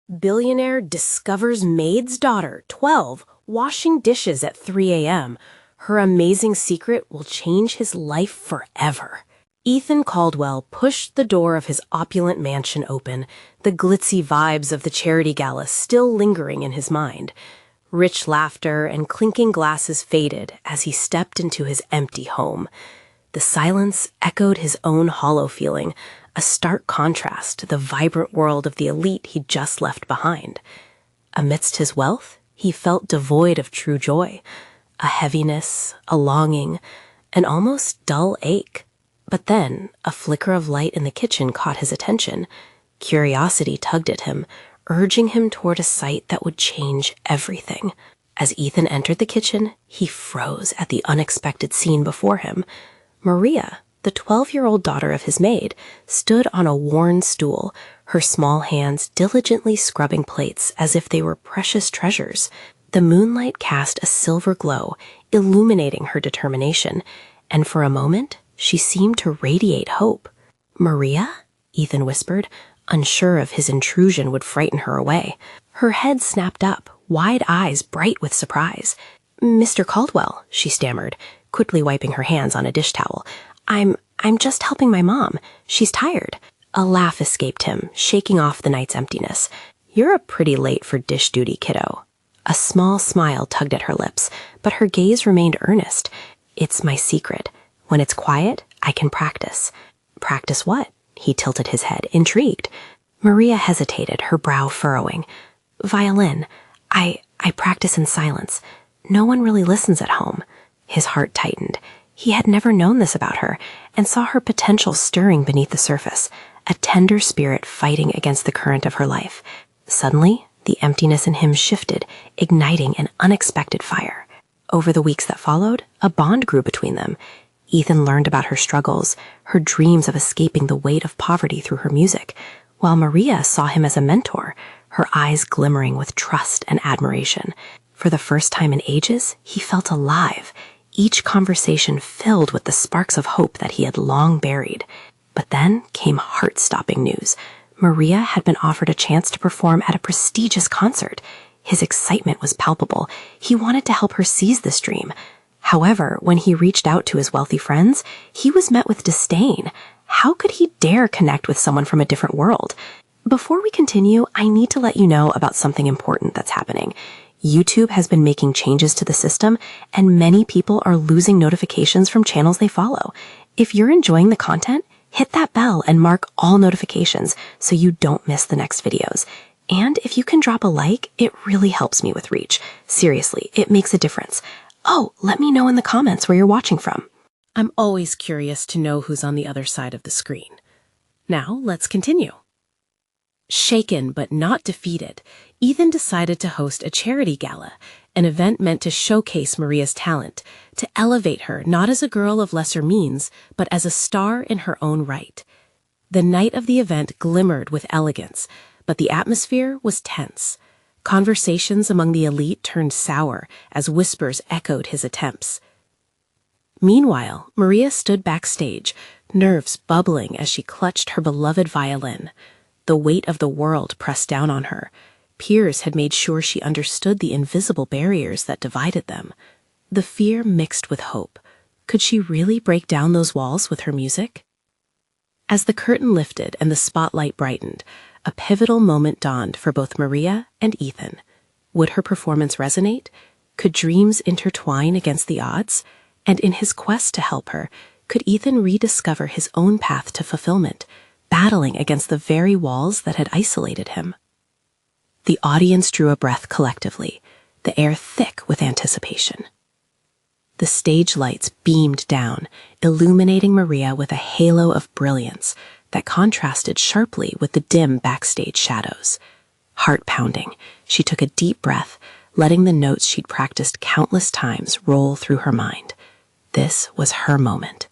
Billionaire discovers maid's daughter, 12, washing dishes at 3 a.m. Her amazing secret will change his life forever. Ethan Caldwell pushed the door of his opulent mansion open, the glitzy vibes of the charity gala still lingering in his mind. Rich laughter and clinking glasses faded as he stepped into his empty home. The silence echoed his own hollow feeling, a stark contrast to the vibrant world of the elite he'd just left behind. Amidst his wealth, he felt devoid of true joy, a heaviness, a longing, an almost dull ache. But then, a flicker of light in the kitchen caught his attention. Curiosity tugged at him, urging him toward a sight that would change everything. As Ethan entered the kitchen, he froze at the unexpected scene before him. Maria, the 12-year-old daughter of his maid, stood on a worn stool, her small hands diligently scrubbing plates as if they were precious treasures. The moonlight cast a silver glow, illuminating her determination, and for a moment, she seemed to radiate hope. "Maria?" Ethan whispered, unsure if his intrusion would frighten her away. Her head snapped up, wide eyes bright with surprise. "Mr. Caldwell," she stammered, quickly wiping her hands on a dish towel. I'm just helping my mom. She's tired." A laugh escaped him, shaking off the night's emptiness. "You're up pretty late for dish duty, kiddo." A small smile tugged at her lips, but her gaze remained earnest. "It's my secret. When it's quiet, I can practice." "Practice what?" He tilted his head, intrigued. Maria hesitated, her brow furrowing. "Violin. I practice in silence. No one really listens at home." His heart tightened. He had never known this about her, and saw her potential stirring beneath the surface, a tender spirit fighting against the current of her life. Suddenly, the emptiness in him shifted, igniting an unexpected fire. Over the weeks that followed, a bond grew between them. Ethan learned about her struggles, her dreams of escaping the weight of poverty through her music, while Maria saw him as a mentor, her eyes glimmering with trust and admiration. For the first time in ages, he felt alive, each conversation filled with the sparks of hope that he had long buried. But then came heart-stopping news. Maria had been offered a chance to perform at a prestigious concert. His excitement was palpable. He wanted to help her seize this dream. However, when he reached out to his wealthy friends, he was met with disdain. How could he dare connect with someone from a different world? Before we continue, I need to let you know about something important that's happening. YouTube has been making changes to the system, and many people are losing notifications from channels they follow. If you're enjoying the content, hit that bell and mark all notifications so you don't miss the next videos. And if you can drop a like, it really helps me with reach. Seriously, it makes a difference. Oh, let me know in the comments where you're watching from. I'm always curious to know who's on the other side of the screen. Now, let's continue. Shaken but not defeated, Ethan decided to host a charity gala, an event meant to showcase Maria's talent, to elevate her not as a girl of lesser means, but as a star in her own right. The night of the event glimmered with elegance, but the atmosphere was tense. Conversations among the elite turned sour as whispers echoed his attempts. Meanwhile, Maria stood backstage, nerves bubbling as she clutched her beloved violin. The weight of the world pressed down on her. Peers had made sure she understood the invisible barriers that divided them. The fear mixed with hope. Could she really break down those walls with her music? As the curtain lifted and the spotlight brightened, a pivotal moment dawned for both Maria and Ethan. Would her performance resonate? Could dreams intertwine against the odds? And in his quest to help her, could Ethan rediscover his own path to fulfillment, battling against the very walls that had isolated him? The audience drew a breath collectively, the air thick with anticipation. The stage lights beamed down, illuminating Maria with a halo of brilliance that contrasted sharply with the dim backstage shadows. Heart pounding, she took a deep breath, letting the notes she'd practiced countless times roll through her mind. This was her moment.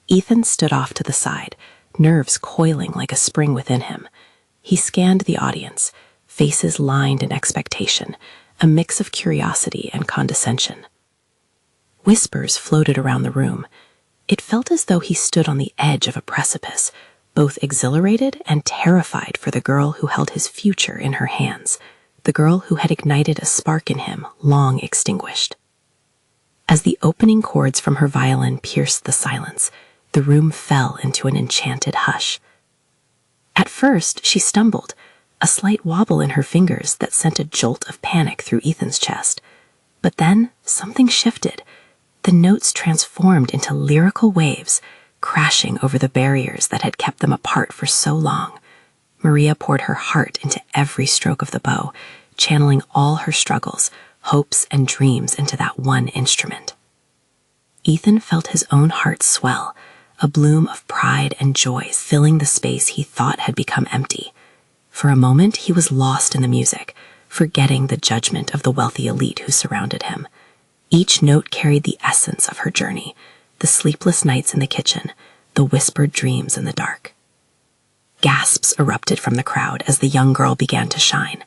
Ethan stood off to the side, nerves coiling like a spring within him. He scanned the audience, faces lined in expectation, a mix of curiosity and condescension. Whispers floated around the room. It felt as though he stood on the edge of a precipice, both exhilarated and terrified for the girl who held his future in her hands, the girl who had ignited a spark in him long extinguished. As the opening chords from her violin pierced the silence, the room fell into an enchanted hush. At first, she stumbled, a slight wobble in her fingers that sent a jolt of panic through Ethan's chest. But then something shifted. The notes transformed into lyrical waves, crashing over the barriers that had kept them apart for so long. Maria poured her heart into every stroke of the bow, channeling all her struggles, hopes, and dreams into that one instrument. Ethan felt his own heart swell, a bloom of pride and joy filling the space he thought had become empty. For a moment, he was lost in the music, forgetting the judgment of the wealthy elite who surrounded him. Each note carried the essence of her journey, the sleepless nights in the kitchen, the whispered dreams in the dark. Gasps erupted from the crowd as the young girl began to shine.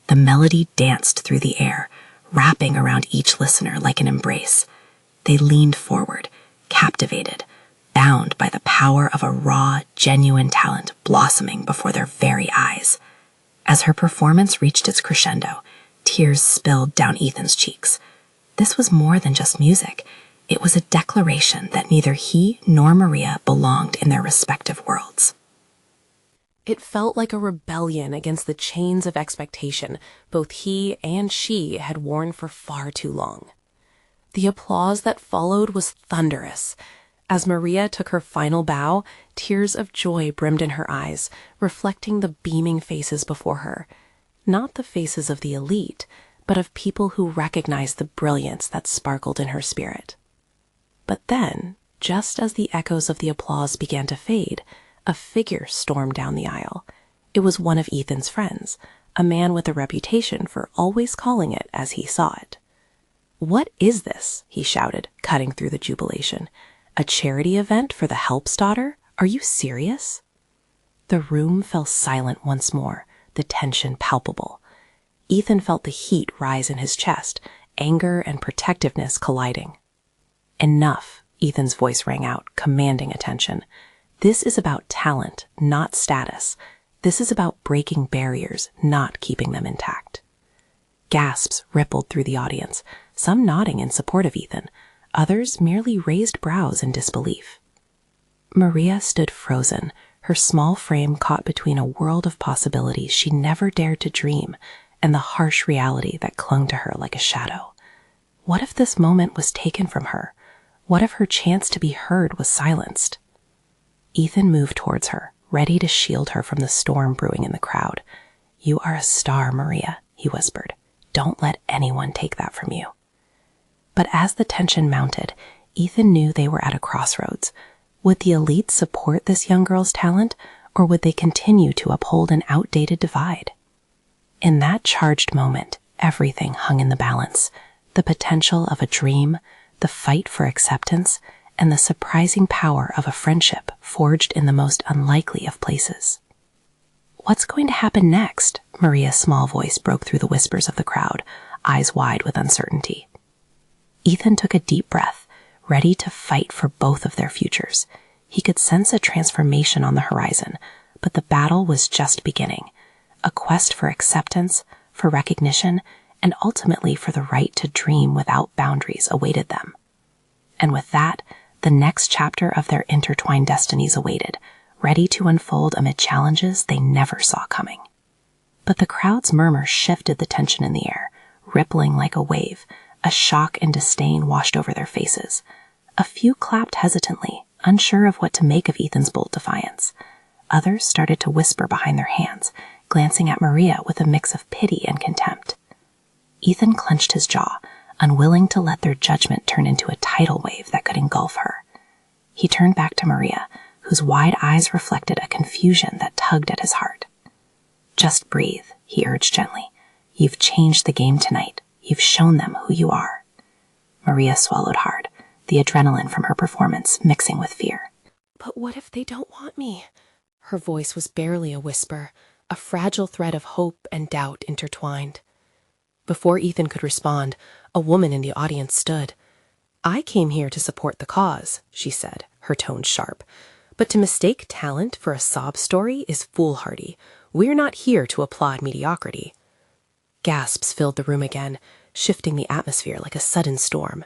The melody danced through the air, wrapping around each listener like an embrace. They leaned forward, captivated, bound by the power of a raw, genuine talent blossoming before their very eyes. As her performance reached its crescendo, tears spilled down Ethan's cheeks. This was more than just music. It was a declaration that neither he nor Maria belonged in their respective worlds. It felt like a rebellion against the chains of expectation both he and she had worn for far too long. The applause that followed was thunderous. As Maria took her final bow, tears of joy brimmed in her eyes, reflecting the beaming faces before her. Not the faces of the elite, but of people who recognized the brilliance that sparkled in her spirit. But then, just as the echoes of the applause began to fade, a figure stormed down the aisle. It was one of Ethan's friends, a man with a reputation for always calling it as he saw it. "What is this?" he shouted, cutting through the jubilation. "A charity event for the Help's daughter? Are you serious?" The room fell silent once more, the tension palpable. Ethan felt the heat rise in his chest, anger and protectiveness colliding. "Enough," Ethan's voice rang out, commanding attention. "This is about talent, not status. This is about breaking barriers, not keeping them intact." Gasps rippled through the audience, some nodding in support of Ethan, others merely raised brows in disbelief. Maria stood frozen, her small frame caught between a world of possibilities she never dared to dream and the harsh reality that clung to her like a shadow. What if this moment was taken from her? What if her chance to be heard was silenced? Ethan moved towards her, ready to shield her from the storm brewing in the crowd. "You are a star, Maria," he whispered. "Don't let anyone take that from you." But as the tension mounted, Ethan knew they were at a crossroads. Would the elite support this young girl's talent, or would they continue to uphold an outdated divide? In that charged moment, everything hung in the balance. The potential of a dream, the fight for acceptance, and the surprising power of a friendship forged in the most unlikely of places. "What's going to happen next?" Maria's small voice broke through the whispers of the crowd, eyes wide with uncertainty. Ethan took a deep breath, ready to fight for both of their futures. He could sense a transformation on the horizon, but the battle was just beginning. A quest for acceptance, for recognition, and ultimately for the right to dream without boundaries awaited them. And with that, the next chapter of their intertwined destinies awaited, ready to unfold amid challenges they never saw coming. But the crowd's murmur shifted the tension in the air, rippling like a wave. A shock and disdain washed over their faces. A few clapped hesitantly, unsure of what to make of Ethan's bold defiance. Others started to whisper behind their hands, glancing at Maria with a mix of pity and contempt. Ethan clenched his jaw, unwilling to let their judgment turn into a tidal wave that could engulf her. He turned back to Maria, whose wide eyes reflected a confusion that tugged at his heart. "Just breathe," he urged gently. "You've changed the game tonight. You've shown them who you are." Maria swallowed hard, the adrenaline from her performance mixing with fear. "But what if they don't want me?" Her voice was barely a whisper, a fragile thread of hope and doubt intertwined. Before Ethan could respond, a woman in the audience stood. "I came here to support the cause," she said, her tone sharp. But to mistake talent for a sob story is foolhardy. We're not here to applaud mediocrity. Gasps filled the room again, shifting the atmosphere like a sudden storm.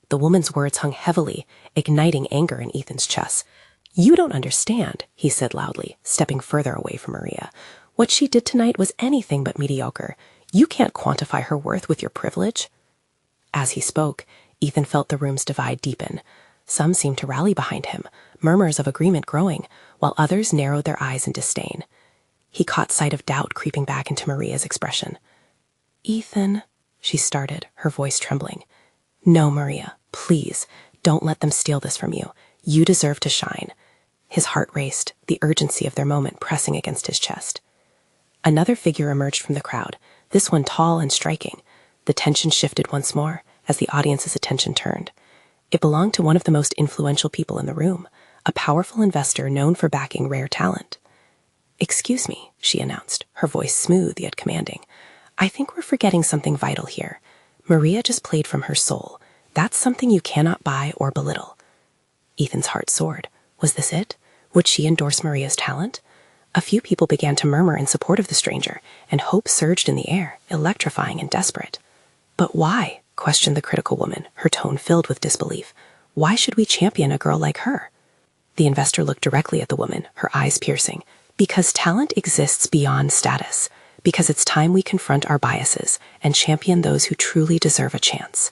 The woman's words hung heavily, igniting anger in Ethan's chest. "You don't understand," he said loudly, stepping further away from Maria. "What she did tonight was anything but mediocre. You can't quantify her worth with your privilege." As he spoke, Ethan felt the room's divide deepen. Some seemed to rally behind him, murmurs of agreement growing, while others narrowed their eyes in disdain. He caught sight of doubt creeping back into Maria's expression. "Ethan," she started, her voice trembling. "No, Maria, please, don't let them steal this from you. You deserve to shine." His heart raced, the urgency of their moment pressing against his chest. Another figure emerged from the crowd, this one tall and striking. The tension shifted once more as the audience's attention turned. It belonged to one of the most influential people in the room, a powerful investor known for backing rare talent. "Excuse me," she announced, her voice smooth yet commanding. "I think we're forgetting something vital here. Maria just played from her soul. That's something you cannot buy or belittle." Ethan's heart soared. Was this it? Would she endorse Maria's talent? A few people began to murmur in support of the stranger, and hope surged in the air, electrifying and desperate. "But why?" questioned the critical woman, her tone filled with disbelief. "Why should we champion a girl like her?" The investor looked directly at the woman, her eyes piercing. "Because talent exists beyond status. Because it's time we confront our biases and champion those who truly deserve a chance."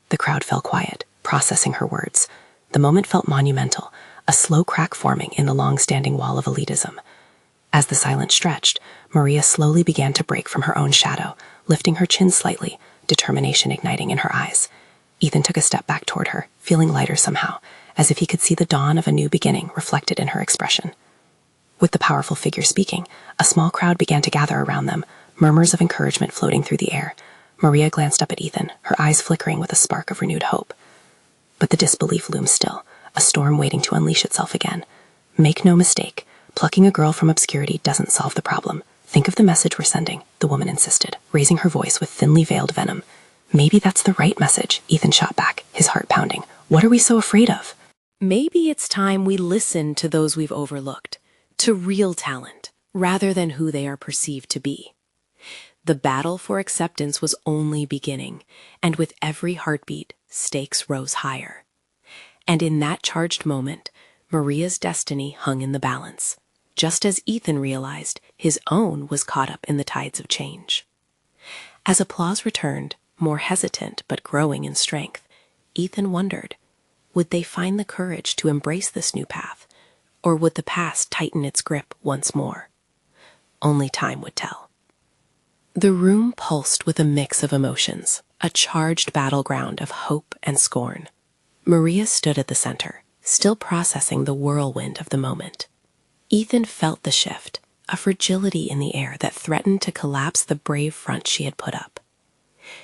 The crowd fell quiet, processing her words. The moment felt monumental, a slow crack forming in the long-standing wall of elitism. As the silence stretched, Maria slowly began to break from her own shadow, lifting her chin slightly, determination igniting in her eyes. Ethan took a step back toward her, feeling lighter somehow, as if he could see the dawn of a new beginning reflected in her expression. With the powerful figure speaking, a small crowd began to gather around them, murmurs of encouragement floating through the air. Maria glanced up at Ethan, her eyes flickering with a spark of renewed hope. But the disbelief loomed still, a storm waiting to unleash itself again. "Make no mistake, plucking a girl from obscurity doesn't solve the problem. Think of the message we're sending," the woman insisted, raising her voice with thinly veiled venom. "Maybe that's the right message," Ethan shot back, his heart pounding. "What are we so afraid of?" Maybe it's time we listen to those we've overlooked, to real talent, rather than who they are perceived to be. The battle for acceptance was only beginning, and with every heartbeat, stakes rose higher. And in that charged moment, Maria's destiny hung in the balance, just as Ethan realized his own was caught up in the tides of change. As applause returned, more hesitant but growing in strength, Ethan wondered, would they find the courage to embrace this new path, or would the past tighten its grip once more? Only time would tell. The room pulsed with a mix of emotions, a charged battleground of hope and scorn. Maria stood at the center, still processing the whirlwind of the moment. Ethan felt the shift, a fragility in the air that threatened to collapse the brave front she had put up.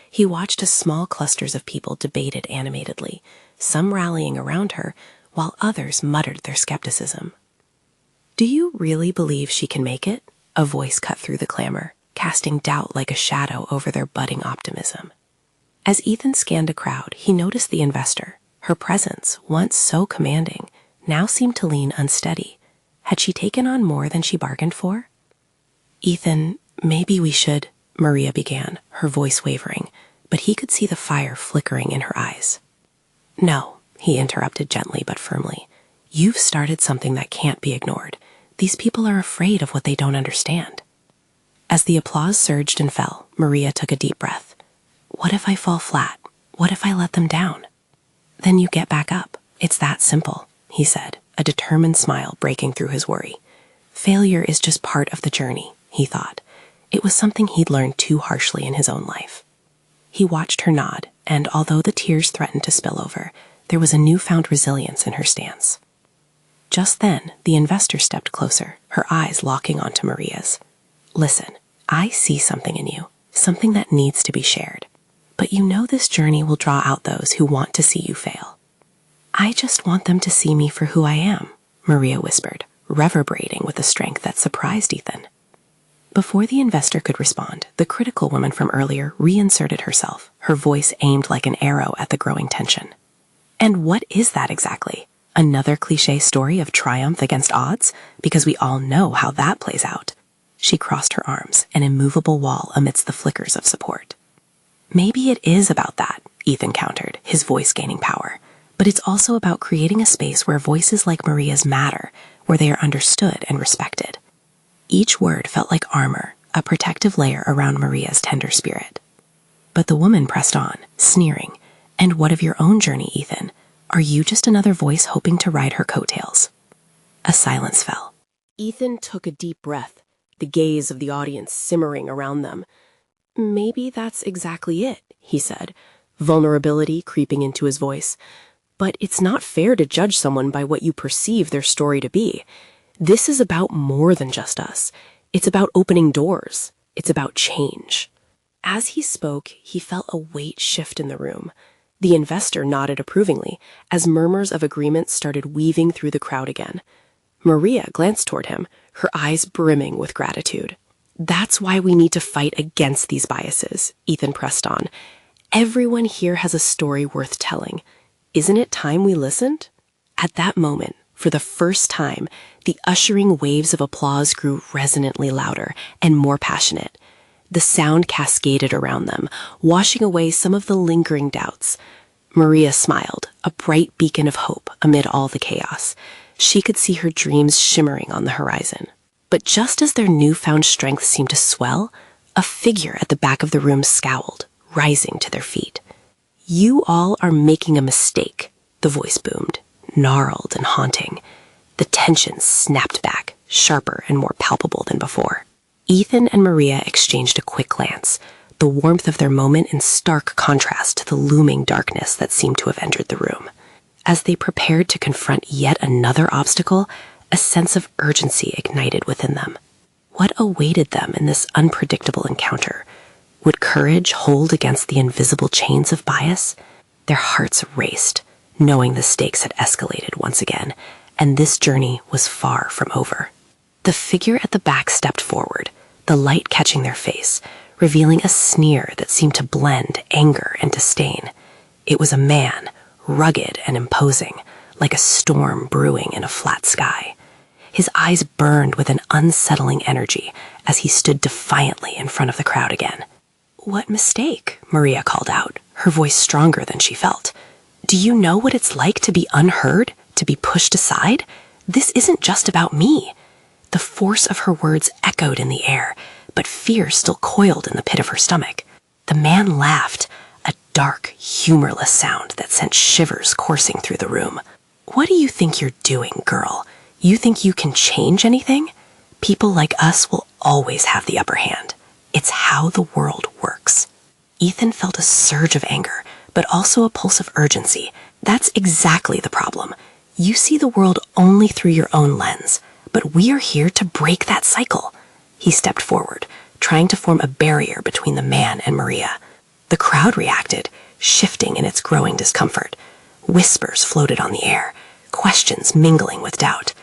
He watched as small clusters of people debated animatedly, some rallying around her, while others muttered their skepticism. "Do you really believe she can make it?" A voice cut through the clamor, casting doubt like a shadow over their budding optimism. As Ethan scanned the crowd, he noticed the investor. Her presence, once so commanding, now seemed to lean unsteady. Had she taken on more than she bargained for? "Ethan, maybe we should," Maria began, her voice wavering, but he could see the fire flickering in her eyes. "No," he interrupted gently but firmly. "You've started something that can't be ignored. These people are afraid of what they don't understand." As the applause surged and fell, Maria took a deep breath. "What if I fall flat? What if I let them down?" "Then you get back up. It's that simple," he said, a determined smile breaking through his worry. Failure is just part of the journey, he thought. It was something he'd learned too harshly in his own life. He watched her nod, and although the tears threatened to spill over, there was a newfound resilience in her stance. Just then, the investor stepped closer, her eyes locking onto Maria's. "Listen, I see something in you, something that needs to be shared. But you know this journey will draw out those who want to see you fail." "I just want them to see me for who I am," Maria whispered, reverberating with a strength that surprised Ethan. Before the investor could respond, the critical woman from earlier reinserted herself, her voice aimed like an arrow at the growing tension. "And what is that exactly?" Another cliche story of triumph against odds, because we all know how that plays out. She crossed her arms, an immovable wall amidst the flickers of support. Maybe it is about that, Ethan countered, his voice gaining power. But it's also about creating a space where voices like Maria's matter, where they are understood and respected. Each word felt like armor, a protective layer around Maria's tender spirit. But the woman pressed on, sneering. And what of your own journey, Ethan? Are you just another voice hoping to ride her coattails? A silence fell. Ethan took a deep breath, the gaze of the audience simmering around them. Maybe that's exactly it, he said, vulnerability creeping into his voice. But it's not fair to judge someone by what you perceive their story to be. This is about more than just us. It's about opening doors. It's about change. As he spoke, he felt a weight shift in the room. The investor nodded approvingly as murmurs of agreement started weaving through the crowd again. Maria glanced toward him, her eyes brimming with gratitude. That's why we need to fight against these biases, Ethan pressed on. Everyone here has a story worth telling. Isn't it time we listened? At that moment, for the first time, the ushering waves of applause grew resonantly louder and more passionate. The sound cascaded around them, washing away some of the lingering doubts. Maria smiled, a bright beacon of hope amid all the chaos. She could see her dreams shimmering on the horizon. But just as their newfound strength seemed to swell, a figure at the back of the room scowled, rising to their feet. "You all are making a mistake," the voice boomed, gnarled and haunting. The tension snapped back, sharper and more palpable than before. Ethan and Maria exchanged a quick glance, the warmth of their moment in stark contrast to the looming darkness that seemed to have entered the room. As they prepared to confront yet another obstacle, a sense of urgency ignited within them. What awaited them in this unpredictable encounter? Would courage hold against the invisible chains of bias? Their hearts raced, knowing the stakes had escalated once again, and this journey was far from over. The figure at the back stepped forward, the light catching their face, revealing a sneer that seemed to blend anger and disdain. It was a man, rugged and imposing, like a storm brewing in a flat sky. His eyes burned with an unsettling energy as he stood defiantly in front of the crowd again. "What mistake?" Maria called out, her voice stronger than she felt. "Do you know what it's like to be unheard, to be pushed aside? This isn't just about me." The force of her words echoed in the air, but fear still coiled in the pit of her stomach. The man laughed, a dark, humorless sound that sent shivers coursing through the room. "What do you think you're doing, girl? You think you can change anything? People like us will always have the upper hand. It's how the world works." Ethan felt a surge of anger, but also a pulse of urgency. That's exactly the problem. You see the world only through your own lens, but we are here to break that cycle. He stepped forward, trying to form a barrier between the man and Maria. The crowd reacted, shifting in its growing discomfort. Whispers floated on the air, questions mingling with doubt.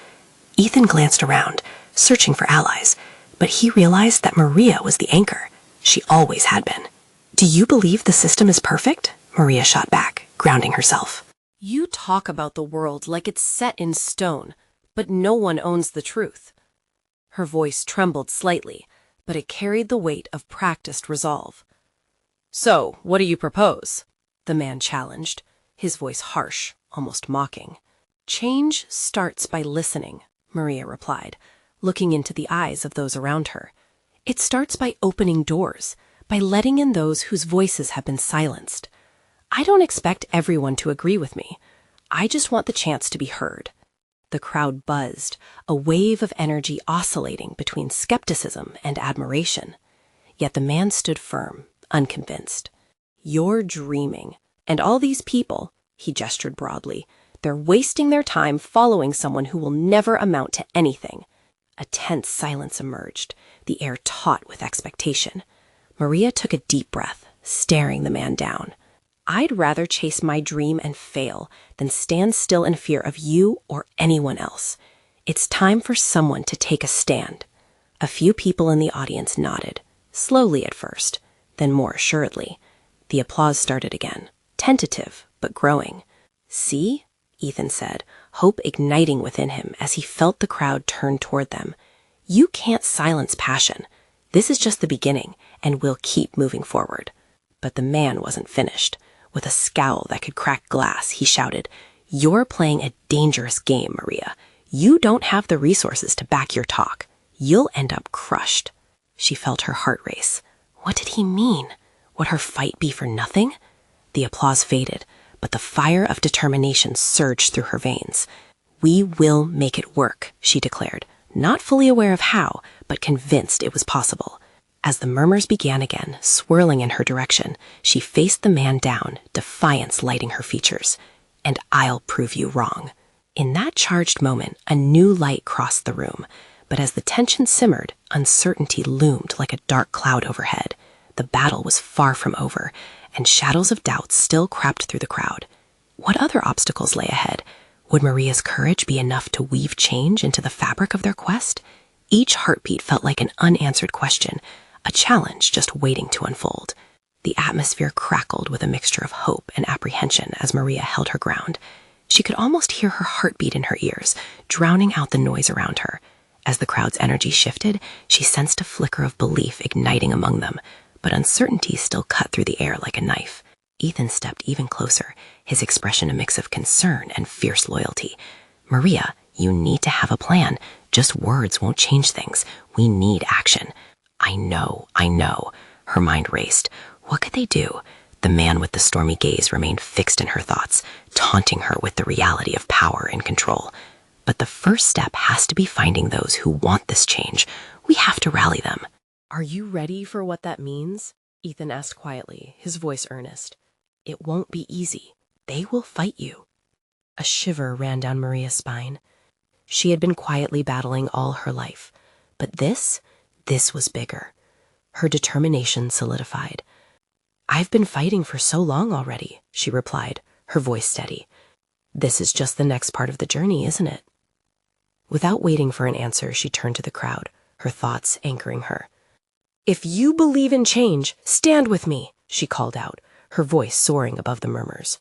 Ethan glanced around, searching for allies, but he realized that Maria was the anchor. She always had been. "Do you believe the system is perfect?" Maria shot back, grounding herself. You talk about the world like it's set in stone, but no one owns the truth. Her voice trembled slightly, but it carried the weight of practiced resolve. "So, what do you propose?" the man challenged, his voice harsh, almost mocking. "Change starts by listening," Maria replied, looking into the eyes of those around her. "It starts by opening doors, by letting in those whose voices have been silenced. I don't expect everyone to agree with me. I just want the chance to be heard." The crowd buzzed, a wave of energy oscillating between skepticism and admiration. Yet the man stood firm, unconvinced. "You're dreaming. And all these people," he gestured broadly, "they're wasting their time following someone who will never amount to anything." A tense silence emerged, the air taut with expectation. Maria took a deep breath, staring the man down. "I'd rather chase my dream and fail than stand still in fear of you or anyone else. It's time for someone to take a stand." A few people in the audience nodded, slowly at first, then more assuredly. The applause started again, tentative but growing. "See?" Ethan said, hope igniting within him as he felt the crowd turn toward them. You can't silence passion. This is just the beginning, and we'll keep moving forward. But the man wasn't finished. With a scowl that could crack glass, he shouted, "You're playing a dangerous game, Maria. You don't have the resources to back your talk. You'll end up crushed." She felt her heart race. What did he mean? Would her fight be for nothing? The applause faded, but the fire of determination surged through her veins. "We will make it work," she declared, not fully aware of how, but convinced it was possible. As the murmurs began again, swirling in her direction, she faced the man down, defiance lighting her features. "And I'll prove you wrong." In that charged moment, a new light crossed the room, but as the tension simmered, uncertainty loomed like a dark cloud overhead. The battle was far from over, and shadows of doubt still crept through the crowd. What other obstacles lay ahead? Would Maria's courage be enough to weave change into the fabric of their quest? Each heartbeat felt like an unanswered question, a challenge just waiting to unfold. The atmosphere crackled with a mixture of hope and apprehension as Maria held her ground. She could almost hear her heartbeat in her ears, drowning out the noise around her. As the crowd's energy shifted, she sensed a flicker of belief igniting among them, but uncertainty still cut through the air like a knife. Ethan stepped even closer, his expression a mix of concern and fierce loyalty. "Maria, you need to have a plan. Just words won't change things. We need action." I know. Her mind raced. What could they do? The man with the stormy gaze remained fixed in her thoughts, taunting her with the reality of power and control. But the first step has to be finding those who want this change. We have to rally them. "Are you ready for what that means?" Ethan asked quietly, his voice earnest. "It won't be easy. They will fight you." A shiver ran down Maria's spine. She had been quietly battling all her life, but this was bigger. Her determination solidified. "I've been fighting for so long already," she replied, her voice steady. "This is just the next part of the journey, isn't it?" Without waiting for an answer, she turned to the crowd, her thoughts anchoring her. "If you believe in change, stand with me," she called out, her voice soaring above the murmurs.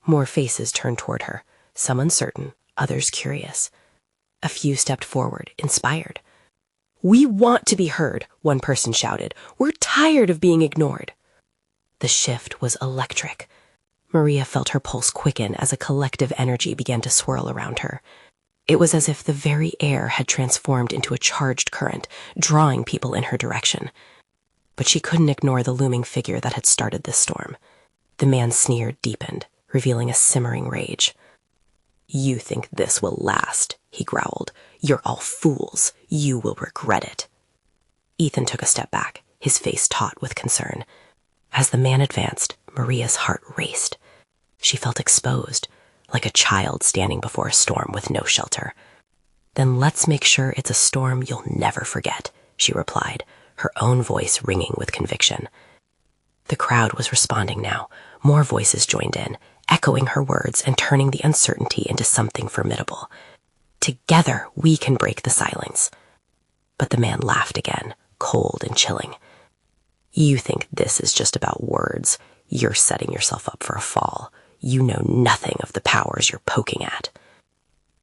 More faces turned toward her, some uncertain, others curious. A few stepped forward, inspired. "We want to be heard," one person shouted. "We're tired of being ignored." The shift was electric. Maria felt her pulse quicken as a collective energy began to swirl around her. It was as if the very air had transformed into a charged current, drawing people in her direction. But she couldn't ignore the looming figure that had started this storm. The man's sneer deepened, revealing a simmering rage. "You think this will last," he growled. "You're all fools. You will regret it." Ethan took a step back, his face taut with concern. As the man advanced, Maria's heart raced. She felt exposed, like a child standing before a storm with no shelter. "Then let's make sure it's a storm you'll never forget," she replied, her own voice ringing with conviction. The crowd was responding now. More voices joined in, echoing her words and turning the uncertainty into something formidable. "Together, we can break the silence." But the man laughed again, cold and chilling. "You think this is just about words. You're setting yourself up for a fall. You know nothing of the powers you're poking at."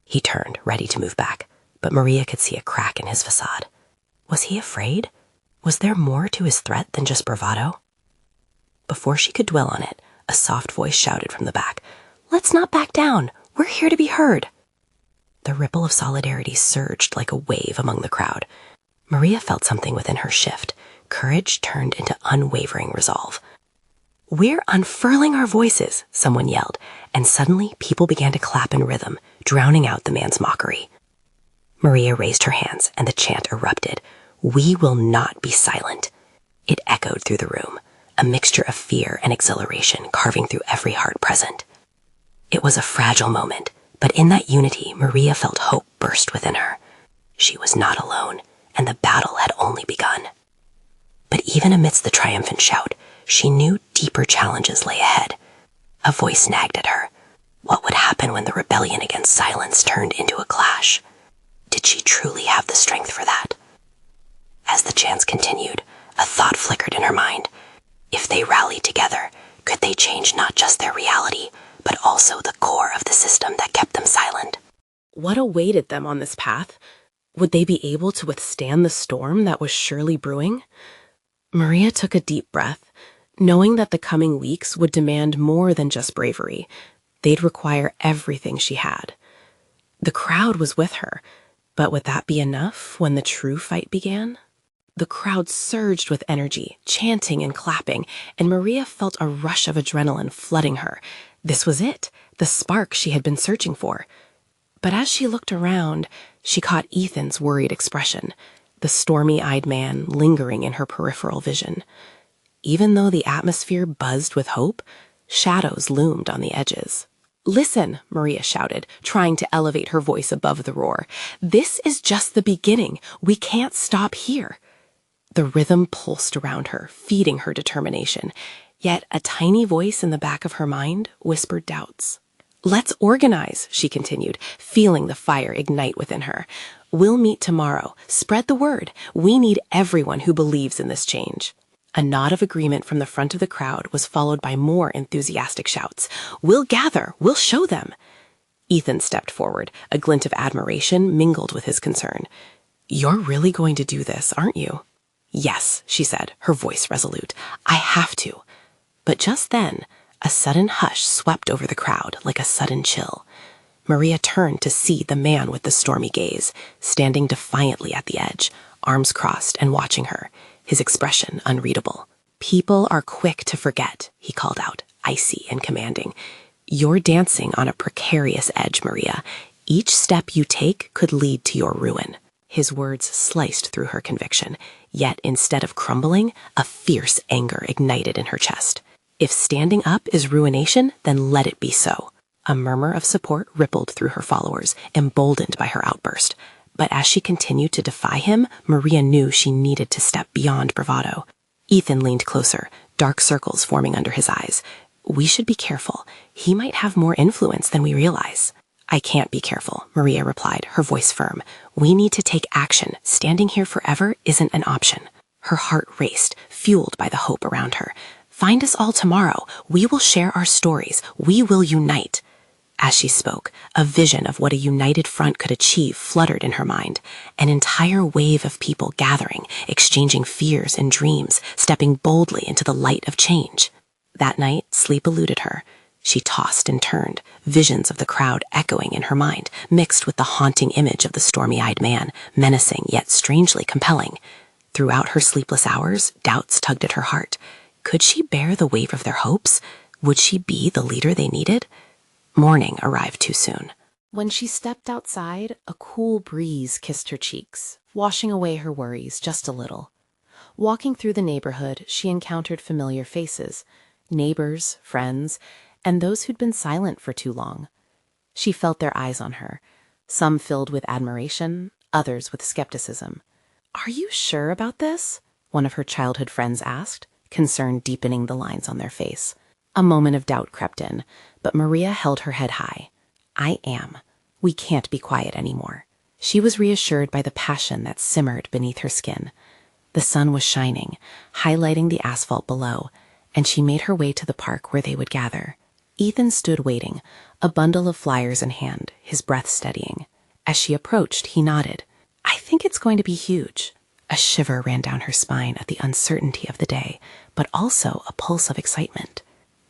He turned, ready to move back, but Maria could see a crack in his facade. Was he afraid? Was there more to his threat than just bravado? Before she could dwell on it, a soft voice shouted from the back, "Let's not back down. We're here to be heard." The ripple of solidarity surged like a wave among the crowd. Maria felt something within her shift. Courage turned into unwavering resolve. "We're unfurling our voices," someone yelled, and suddenly people began to clap in rhythm, drowning out the man's mockery. Maria raised her hands, and the chant erupted. "We will not be silent." It echoed through the room, a mixture of fear and exhilaration carving through every heart present. It was a fragile moment, but in that unity, Maria felt hope burst within her. She was not alone, and the battle had only begun. But even amidst the triumphant shout, she knew deeper challenges lay ahead. A voice nagged at her. What would happen when the rebellion against silence turned into a clash? Did she truly have the strength for that? As the chants continued, a thought flickered in her mind. If they rallied together, could they change not just their reality, but also the core of the system that kept them silent. What awaited them on this path? Would they be able to withstand the storm that was surely brewing? Maria took a deep breath, knowing that the coming weeks would demand more than just bravery. They'd require everything she had. The crowd was with her, but would that be enough when the true fight began? The crowd surged with energy, chanting and clapping, and Maria felt a rush of adrenaline flooding her. This was it, the spark she had been searching for. But as she looked around, she caught Ethan's worried expression, the stormy-eyed man lingering in her peripheral vision. Even though the atmosphere buzzed with hope, shadows loomed on the edges. "Listen," Maria shouted, trying to elevate her voice above the roar. "This is just the beginning. We can't stop here." The rhythm pulsed around her, feeding her determination. Yet a tiny voice in the back of her mind whispered doubts. "Let's organize," she continued, feeling the fire ignite within her. "We'll meet tomorrow. Spread the word. We need everyone who believes in this change." A nod of agreement from the front of the crowd was followed by more enthusiastic shouts. "We'll gather. We'll show them." Ethan stepped forward, a glint of admiration mingled with his concern. "You're really going to do this, aren't you?" "Yes," she said, her voice resolute. "I have to." But just then, a sudden hush swept over the crowd like a sudden chill. Maria turned to see the man with the stormy gaze, standing defiantly at the edge, arms crossed and watching her, his expression unreadable. "People are quick to forget," he called out, icy and commanding. "You're dancing on a precarious edge, Maria. Each step you take could lead to your ruin." His words sliced through her conviction, yet instead of crumbling, a fierce anger ignited in her chest. If standing up is ruination, then let it be so. A murmur of support rippled through her followers, emboldened by her outburst. But as she continued to defy him, Maria knew she needed to step beyond bravado. Ethan leaned closer, dark circles forming under his eyes. "We should be careful. He might have more influence than we realize." "I can't be careful," Maria replied, her voice firm. "We need to take action. Standing here forever isn't an option." Her heart raced, fueled by the hope around her. "Find us all tomorrow. We will share our stories. We will unite." As she spoke, a vision of what a united front could achieve fluttered in her mind. An entire wave of people gathering, exchanging fears and dreams, stepping boldly into the light of change. That night, sleep eluded her. She tossed and turned, visions of the crowd echoing in her mind, mixed with the haunting image of the stormy-eyed man, menacing yet strangely compelling. Throughout her sleepless hours, doubts tugged at her heart. Could she bear the weight of their hopes? Would she be the leader they needed? Morning arrived too soon. When she stepped outside, a cool breeze kissed her cheeks, washing away her worries just a little. Walking through the neighborhood, she encountered familiar faces, neighbors, friends, and those who'd been silent for too long. She felt their eyes on her, some filled with admiration, others with skepticism. "Are you sure about this?" one of her childhood friends asked, concern deepening the lines on their face. A moment of doubt crept in, but Maria held her head high. "I am. We can't be quiet anymore." She was reassured by the passion that simmered beneath her skin. The sun was shining, highlighting the asphalt below, and she made her way to the park where they would gather. Ethan stood waiting, a bundle of flyers in hand, his breath steadying. As she approached, he nodded. "I think it's going to be huge." A shiver ran down her spine at the uncertainty of the day, but also a pulse of excitement.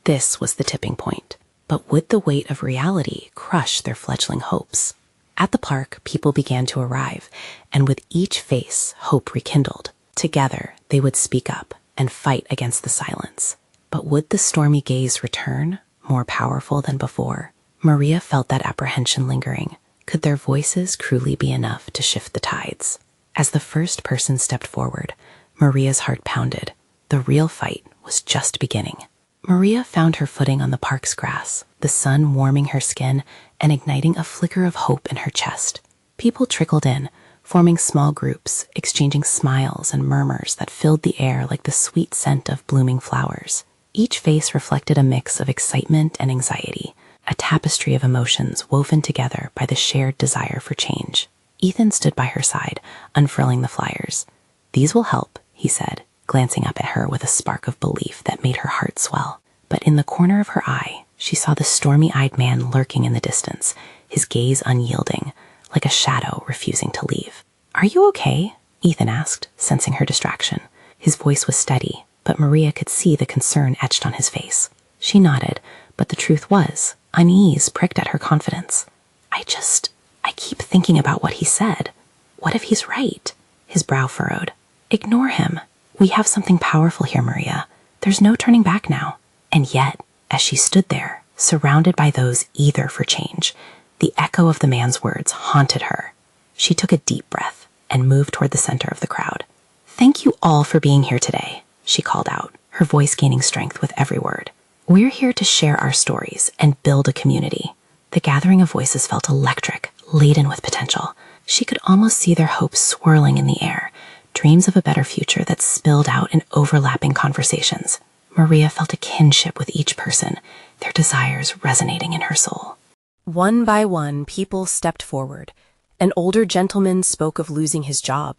This was the tipping point. But would the weight of reality crush their fledgling hopes? At the park, people began to arrive, and with each face, hope rekindled. Together, they would speak up and fight against the silence. But would the stormy gaze return, more powerful than before? Maria felt that apprehension lingering. Could their voices truly be enough to shift the tides? As the first person stepped forward, Maria's heart pounded. The real fight was just beginning. Maria found her footing on the park's grass, the sun warming her skin and igniting a flicker of hope in her chest. People trickled in, forming small groups, exchanging smiles and murmurs that filled the air like the sweet scent of blooming flowers. Each face reflected a mix of excitement and anxiety, a tapestry of emotions woven together by the shared desire for change. Ethan stood by her side, unfurling the flyers. "These will help," he said, glancing up at her with a spark of belief that made her heart swell. But in the corner of her eye, She saw the stormy-eyed man lurking in the distance, his gaze unyielding, like a shadow refusing to leave. "Are you okay?" Ethan asked, sensing her distraction. His voice was steady, but Maria could see the concern etched on his face. She nodded, but the truth was, unease pricked at her confidence. I keep thinking about what he said. What if he's right?" His brow furrowed. "Ignore him. We have something powerful here, Maria. There's no turning back now." And yet, as she stood there, surrounded by those eager for change, the echo of the man's words haunted her. She took a deep breath and moved toward the center of the crowd. "Thank you all for being here today," she called out, her voice gaining strength with every word. "We're here to share our stories and build a community." The gathering of voices felt electric, laden with potential. She could almost see their hopes swirling in the air, dreams of a better future that spilled out in overlapping conversations. Maria felt a kinship with each person, their desires resonating in her soul. One by one, people stepped forward. An older gentleman spoke of losing his job,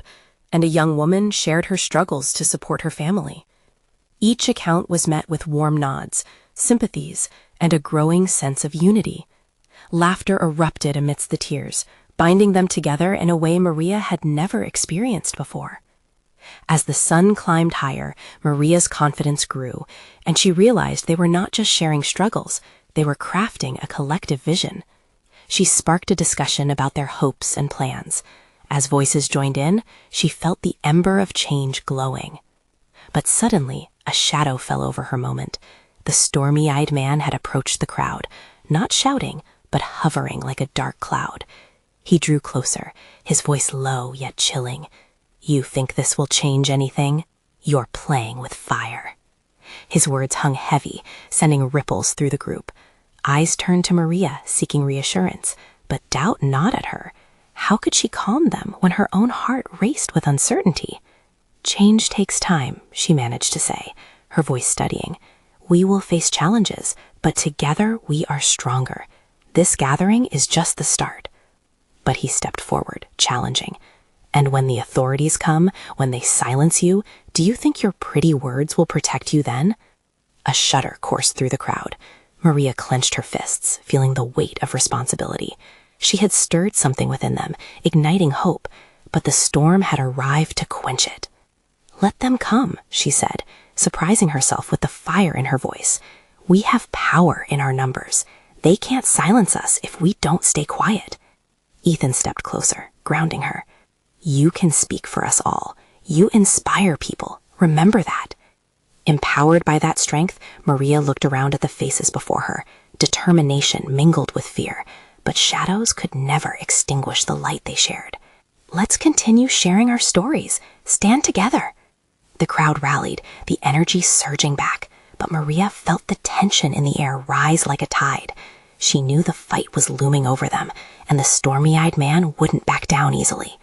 and a young woman shared her struggles to support her family. Each account was met with warm nods, sympathies, and a growing sense of unity. Laughter erupted amidst the tears, binding them together in a way Maria had never experienced before. As the sun climbed higher, Maria's confidence grew, and she realized they were not just sharing struggles, they were crafting a collective vision. She sparked a discussion about their hopes and plans. As voices joined in, she felt the ember of change glowing. But suddenly, a shadow fell over her moment. The stormy-eyed man had approached the crowd, not shouting, but hovering like a dark cloud. He drew closer, his voice low yet chilling. "You think this will change anything? You're playing with fire." His words hung heavy, sending ripples through the group. Eyes turned to Maria, seeking reassurance, but doubt gnawed at her. How could she calm them when her own heart raced with uncertainty? "Change takes time," she managed to say, her voice steadying. "We will face challenges, but together we are stronger. This gathering is just the start." But he stepped forward, challenging. "And when the authorities come, when they silence you, do you think your pretty words will protect you then?" A shudder coursed through the crowd. Maria clenched her fists, feeling the weight of responsibility. She had stirred something within them, igniting hope, but the storm had arrived to quench it. "Let them come," she said, surprising herself with the fire in her voice. "We have power in our numbers. They can't silence us if we don't stay quiet." Ethan stepped closer, grounding her. "You can speak for us all. You inspire people. Remember that." Empowered by that strength, Maria looked around at the faces before her. Determination mingled with fear, but shadows could never extinguish the light they shared. "Let's continue sharing our stories. Stand together." The crowd rallied, the energy surging back, but Maria felt the tension in the air rise like a tide. She knew the fight was looming over them, and the stormy-eyed man wouldn't back down easily.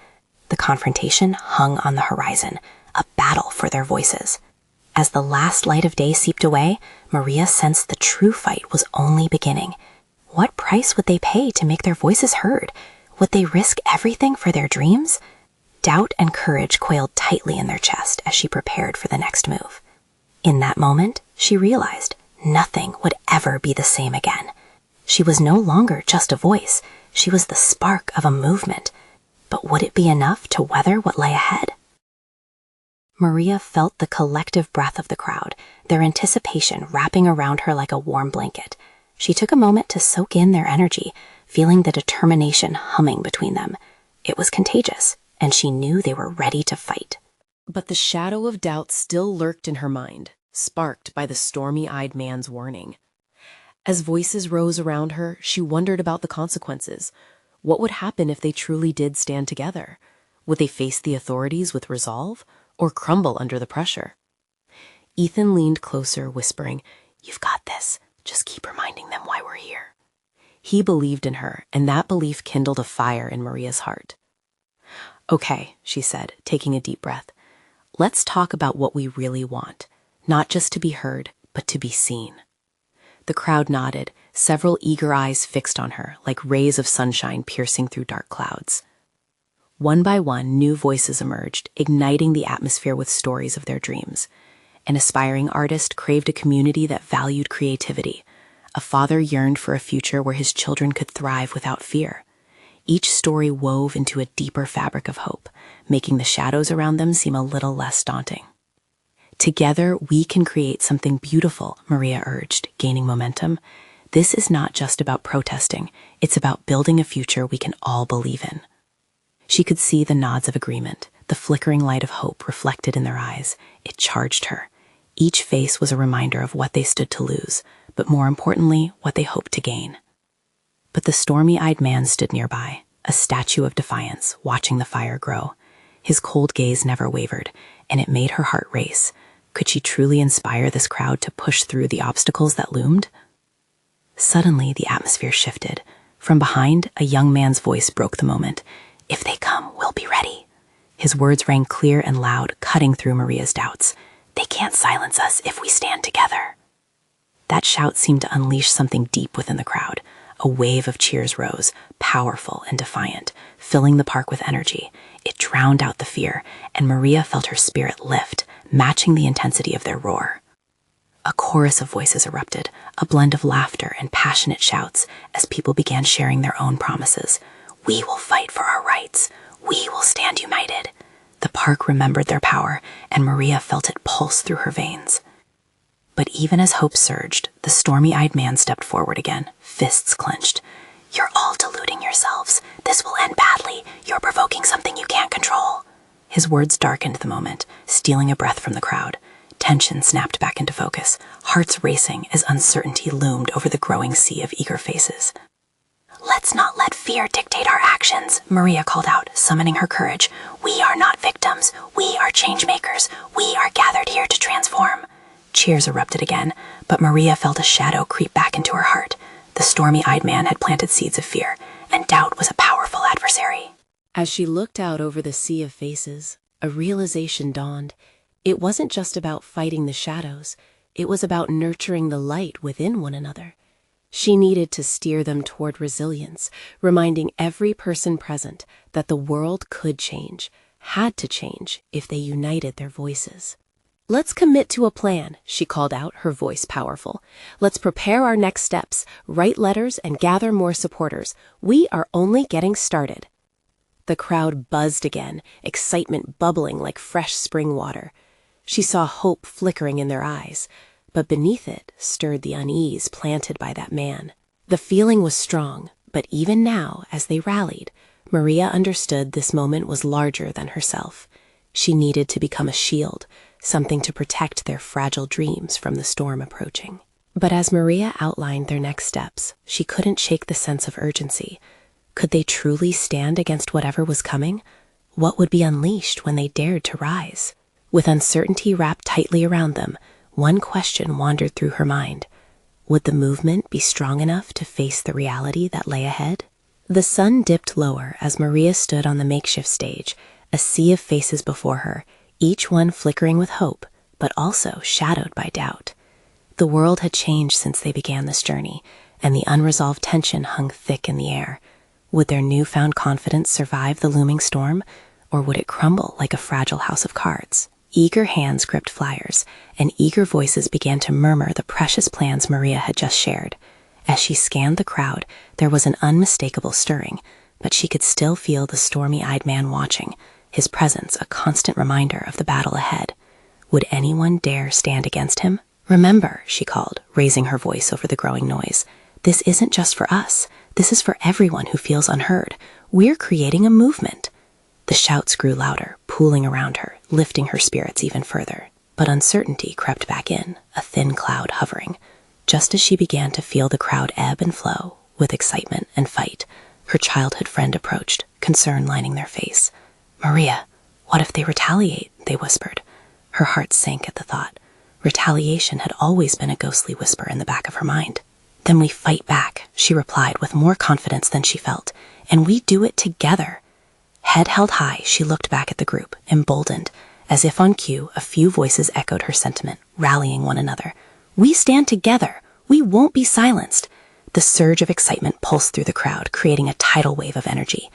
The confrontation hung on the horizon, a battle for their voices. As the last light of day seeped away, Maria sensed the true fight was only beginning. What price would they pay to make their voices heard? Would they risk everything for their dreams? Doubt and courage coiled tightly in their chest as she prepared for the next move. In that moment, she realized nothing would ever be the same again. She was no longer just a voice. She was the spark of a movement. But would it be enough to weather what lay ahead? Maria felt the collective breath of the crowd, their anticipation wrapping around her like a warm blanket. She took a moment to soak in their energy, feeling the determination humming between them. It was contagious, and she knew they were ready to fight. But the shadow of doubt still lurked in her mind, sparked by the stormy-eyed man's warning. As voices rose around her, she wondered about the consequences. What would happen if they truly did stand together? Would they face the authorities with resolve, or crumble under the pressure? Ethan leaned closer, whispering, "You've got this. Just keep reminding them why we're here." He believed in her, and that belief kindled a fire in Maria's heart. "Okay," she said, taking a deep breath. "Let's talk about what we really want, not just to be heard, but to be seen." The crowd nodded, several eager eyes fixed on her, like rays of sunshine piercing through dark clouds. One by one, new voices emerged, igniting the atmosphere with stories of their dreams. An aspiring artist craved a community that valued creativity. A father yearned for a future where his children could thrive without fear. Each story wove into a deeper fabric of hope, making the shadows around them seem a little less daunting. Together, we can create something beautiful, Maria urged, gaining momentum. This is not just about protesting, it's about building a future we can all believe in. She could see the nods of agreement, the flickering light of hope reflected in their eyes. It charged her. Each face was a reminder of what they stood to lose, but more importantly, what they hoped to gain. But the stormy-eyed man stood nearby, a statue of defiance, watching the fire grow. His cold gaze never wavered, and it made her heart race. Could she truly inspire this crowd to push through the obstacles that loomed? Suddenly, the atmosphere shifted. From behind, a young man's voice broke the moment. "If they come, we'll be ready." His words rang clear and loud, cutting through Maria's doubts. "They can't silence us if we stand together." That shout seemed to unleash something deep within the crowd. A wave of cheers rose, powerful and defiant, filling the park with energy. It drowned out the fear, and Maria felt her spirit lift, matching the intensity of their roar. A chorus of voices erupted, a blend of laughter and passionate shouts, as people began sharing their own promises. "We will fight for our rights. We will stand united." The park remembered their power, and Maria felt it pulse through her veins. But even as hope surged, the stormy-eyed man stepped forward again, fists clenched. "You're all deluding yourselves. This will end badly. You're provoking something you can't control." His words darkened the moment, stealing a breath from the crowd. Tension snapped back into focus, hearts racing as uncertainty loomed over the growing sea of eager faces. "Let's not let fear dictate our actions," Maria called out, summoning her courage. "We are not victims. We are change makers. We are gathered here to transform." Cheers erupted again, but Maria felt a shadow creep back into her heart. The stormy-eyed man had planted seeds of fear, and doubt was a powerful adversary. As she looked out over the sea of faces, a realization dawned. It wasn't just about fighting the shadows, it was about nurturing the light within one another. She needed to steer them toward resilience, reminding every person present that the world could change, had to change, if they united their voices. "Let's commit to a plan," she called out, her voice powerful. "Let's prepare our next steps, write letters, and gather more supporters. We are only getting started." The crowd buzzed again, excitement bubbling like fresh spring water. She saw hope flickering in their eyes, but beneath it stirred the unease planted by that man. The feeling was strong, but even now, as they rallied, Maria understood this moment was larger than herself. She needed to become a shield, something to protect their fragile dreams from the storm approaching. But as Maria outlined their next steps, she couldn't shake the sense of urgency. Could they truly stand against whatever was coming? What would be unleashed when they dared to rise? With uncertainty wrapped tightly around them, one question wandered through her mind. Would the movement be strong enough to face the reality that lay ahead? The sun dipped lower as Maria stood on the makeshift stage, a sea of faces before her, each one flickering with hope, but also shadowed by doubt. The world had changed since they began this journey, and the unresolved tension hung thick in the air. Would their newfound confidence survive the looming storm, or would it crumble like a fragile house of cards? Eager hands gripped flyers, and eager voices began to murmur the precious plans Maria had just shared. As she scanned the crowd, there was an unmistakable stirring, but she could still feel the stormy-eyed man watching, his presence a constant reminder of the battle ahead. Would anyone dare stand against him? "Remember," she called, raising her voice over the growing noise, "this isn't just for us. This is for everyone who feels unheard. We're creating a movement." The shouts grew louder, pooling around her, lifting her spirits even further. But uncertainty crept back in, a thin cloud hovering. Just as she began to feel the crowd ebb and flow, with excitement and fight, her childhood friend approached, concern lining their face. "Maria, what if they retaliate?" they whispered. Her heart sank at the thought. Retaliation had always been a ghostly whisper in the back of her mind. "Then we fight back," she replied with more confidence than she felt, "and we do it together." Head held high, she looked back at the group, emboldened. As if on cue, a few voices echoed her sentiment, rallying one another. "We stand together. We won't be silenced." The surge of excitement pulsed through the crowd, creating a tidal wave of energy.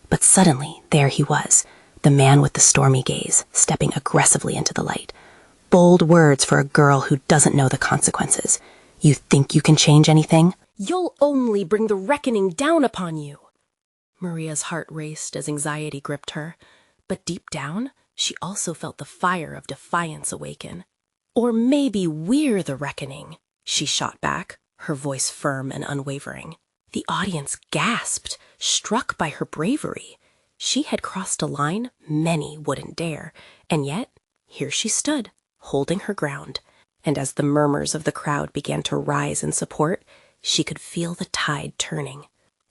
But suddenly, there he was, the man with the stormy gaze, stepping aggressively into the light. Bold words for a girl who doesn't know the consequences. You think you can change anything? You'll only bring the reckoning down upon you. Maria's heart raced as anxiety gripped her, but deep down, she also felt the fire of defiance awaken. Or maybe we're the reckoning, she shot back, her voice firm and unwavering. The audience gasped, struck by her bravery. She had crossed a line many wouldn't dare, and yet here she stood, holding her ground. And as the murmurs of the crowd began to rise in support, she could feel the tide turning.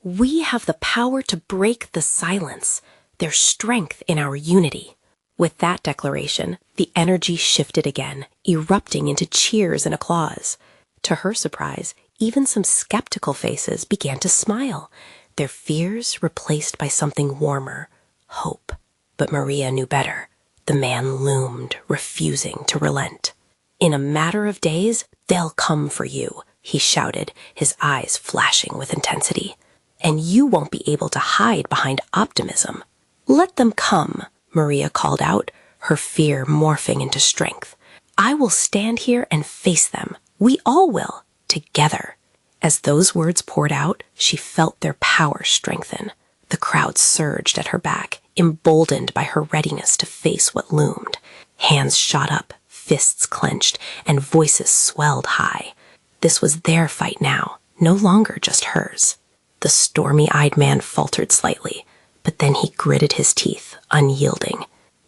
We have the power to break the silence. There's strength in our unity. With that declaration, the energy shifted again, erupting into cheers and applause. To her surprise, even some skeptical faces began to smile, their fears replaced by something warmer, hope. But Maria knew better. The man loomed, refusing to relent. In a matter of days, they'll come for you, he shouted, his eyes flashing with intensity. And you won't be able to hide behind optimism. Let them come, Maria called out, her fear morphing into strength. I will stand here and face them. We all will, together. As those words poured out, she felt their power strengthen. The crowd surged at her back, emboldened by her readiness to face what loomed. Hands shot up, fists clenched, and voices swelled high. This was their fight now, no longer just hers. The stormy-eyed man faltered slightly, but then he gritted his teeth, unyielding.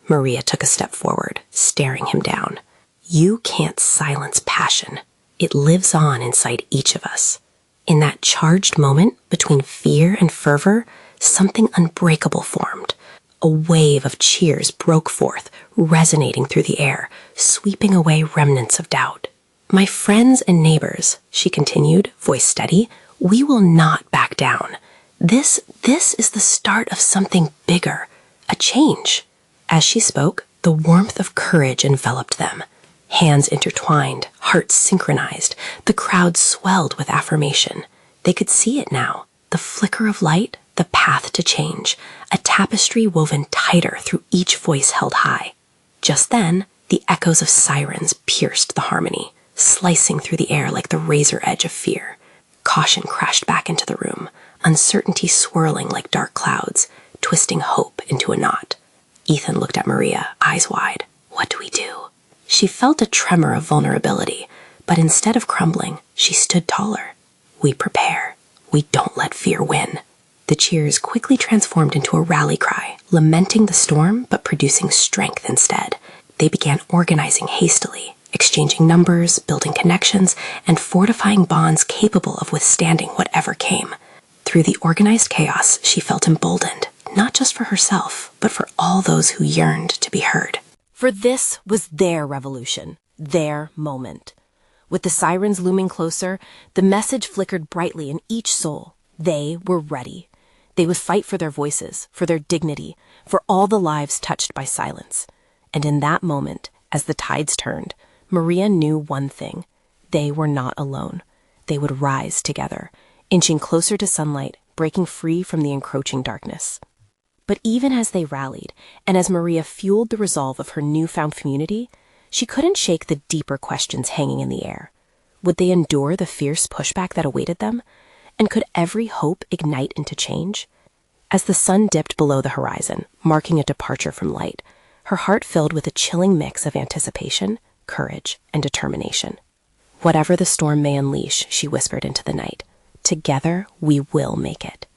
Maria took a step forward, staring him down. You can't silence passion. It lives on inside each of us. In that charged moment between fear and fervor, something unbreakable formed. A wave of cheers broke forth, resonating through the air, sweeping away remnants of doubt. My friends and neighbors, she continued, voice steady, we will not back down. This is the start of something bigger, a change. As she spoke, the warmth of courage enveloped them. Hands intertwined, hearts synchronized, the crowd swelled with affirmation. They could see it now, the flicker of light, the path to change, a tapestry woven tighter through each voice held high. Just then, the echoes of sirens pierced the harmony, slicing through the air like the razor edge of fear. Caution crashed back into the room, uncertainty swirling like dark clouds, twisting hope into a knot. Ethan looked at Maria, eyes wide. What do we do? She felt a tremor of vulnerability, but instead of crumbling, she stood taller. We prepare. We don't let fear win. The cheers quickly transformed into a rally cry, lamenting the storm but producing strength instead. They began organizing hastily, exchanging numbers, building connections, and fortifying bonds capable of withstanding whatever came. Through the organized chaos, she felt emboldened, not just for herself, but for all those who yearned to be heard. For this was their revolution, their moment. With the sirens looming closer, the message flickered brightly in each soul. They were ready. They would fight for their voices, for their dignity, for all the lives touched by silence. And in that moment, as the tides turned, Maria knew one thing. They were not alone. They would rise together, inching closer to sunlight, breaking free from the encroaching darkness. But even as they rallied, and as Maria fueled the resolve of her newfound community, she couldn't shake the deeper questions hanging in the air. Would they endure the fierce pushback that awaited them? And could every hope ignite into change? As the sun dipped below the horizon, marking a departure from light, her heart filled with a chilling mix of anticipation, courage, and determination. Whatever the storm may unleash, she whispered into the night, together we will make it.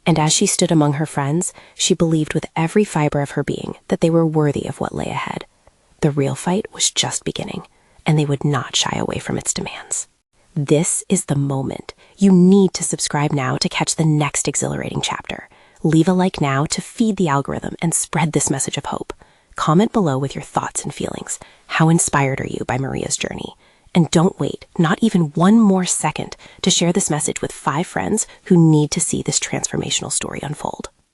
And as she stood among her friends, she believed with every fiber of her being that they were worthy of what lay ahead. The real fight was just beginning, and they would not shy away from its demands. This is the moment. You need to subscribe now to catch the next exhilarating chapter. Leave a like now to feed the algorithm and spread this message of hope. Comment below with your thoughts and feelings. How inspired are you by Maria's journey? And don't wait, not even one more second, to share this message with 5 friends who need to see this transformational story unfold.